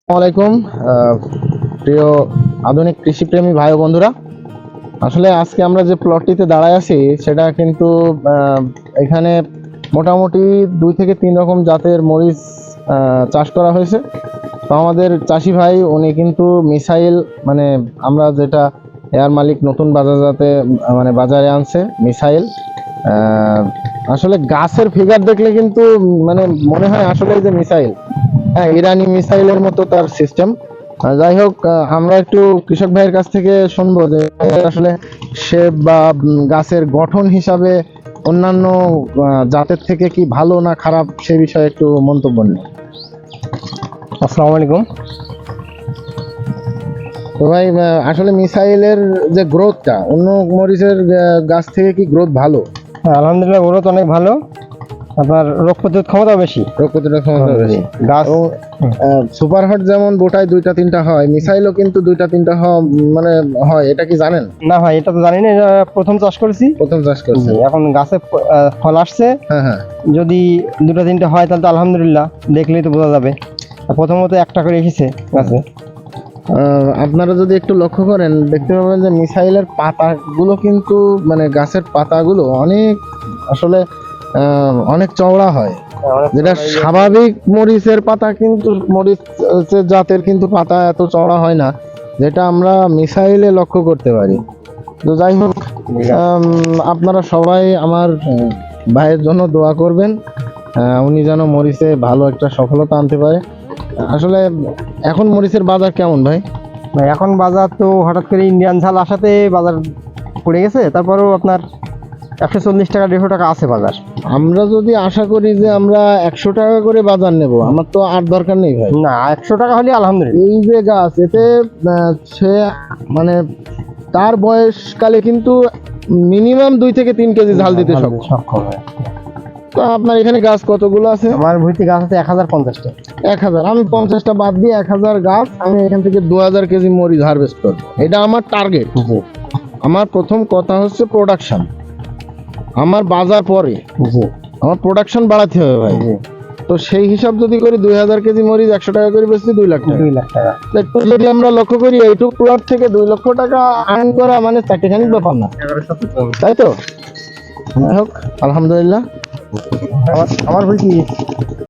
আসসালামাইকুম প্রিয় আধুনিক কৃষিপ্রেমী ভাই ও বন্ধুরা। আসলে আজকে আমরা যে প্লটটিতে দাঁড়ায় আছি সেটা কিন্তু এখানে মোটামুটি 2 থেকে 3 রকম জাতের মরিচ চাষ করা হয়েছে। তো আমাদের চাষি ভাই উনি কিন্তু মিসাইল, মানে আমরা যেটা এয়ার মালিক নতুন বাজারে বাজারে আনছে মিসাইল। আসলে গাছের ফিগার দেখলে কিন্তু মানে মনে হয় আসলে যে মিসাইল, হ্যাঁ, ইরানি মিসাইলের মতো তার সিস্টেম। যাই হোক, আমরা একটু কৃষক ভাইয়ের কাছ থেকে শুনবো যে আসলে সে বা গাছের গঠন হিসাবে অন্যান্য জাতের থেকে কি ভালো না খারাপ সে বিষয়ে একটু মন্তব্য নিন। আসসালামু আলাইকুম। তো ভাই, আসলে মিসাইলের যে গ্রোথটা অন্য মরিচের গাছ থেকে কি গ্রোথ ভালো? আলহামদুলিল্লাহ, গ্রোথ অনেক ভালো। আপনার রোগ প্রতিরোধ ক্ষমতা বেশি। রোগ প্রতিরোধ ক্ষমতা বেশি। গাছ সুপার হট যেমন বোটায় 2টা 3টা হয়, মিসাইলও কিন্তু 2টা 3টা মানে হয়, এটা কি জানেন? না ভাই, এটা তো জানি না, এটা প্রথম চাষ করেছি। প্রথম চাষ করছে, এখন গাছে ফল আসছে। হ্যাঁ হ্যাঁ। যদি 2টা 3টা হয় তাহলে তো আলহামদুলিল্লাহ, দেখলেই তো বোঝা যাবে। প্রথমত একটা করে এসেছে গাছে। আপনারা যদি একটু লক্ষ্য করেন দেখতে পাবেন যে মিসাইলের পাতাগুলো কিন্তু মানে গাছের পাতাগুলো অনেক আসলে অনেক চওড়া হয়, যেটা স্বাভাবিক মরিচের পাতা কিন্তু মরিচের জাতের কিন্তু পাতা এত চওড়া হয় না, যেটা আমরা মিসাইলে লক্ষ্য করতে পারি। তো যাই হোক, আপনারা সবাই আমার ভাইয়ের জন্য দোয়া করবেন, উনি যেন মরিচে ভালো একটা সফলতা আনতে পারে। আসলে এখন মরিচের বাজার কেমন ভাই? এখন বাজার তো হঠাৎ করে ইন্ডিয়ান ঝাল আসাতে বাজার পড়ে গেছে। তারপরেও আপনার 140 টাকা 150 টাকা আছে বাজার। আমরা যদি আশা করি যে আমরা 100 টাকা করে বাজার নেব, আমার তো আর দরকার নেই ভাই। না, 100 টাকা হলে আলহামদুলিল্লাহ। এই যে গাছ, এতে সে মানে তার বয়সকালে কিন্তু মিনিমাম 2 থেকে 3 কেজি ঝাল দিতে সক্ষম হয়। তো আপনার এখানে গাছ কতগুলো আছে? আমার ভুঁইতে গাছ আছে 1050টা। 1000, আমি 50টা বাদ দিয়ে 1000 গাছ, আমি এখান থেকে 2000 কেজি মরিচ হারভেস্ট করবো, এটা আমার টার্গেট। আমার প্রথম কথা হচ্ছে প্রোডাকশন, আমার বাজার পরে, আমার প্রোডাকশন বাড়াতে হবে ভাই। তো সেই হিসাব যদি করি 2000 কেজি মরিচ 100 টাকা করে বেশি 2 লাখ টাকা। 2 লাখ টাকা একটু যদি আমরা লক্ষ্য করি এইটুক প্লট থেকে 2 লক্ষ টাকা আর্ন করা মানে চারটিখানি ব্যাপার না, তাই তো? যাই হোক, আলহামদুলিল্লাহ। আমার ভুঁইতে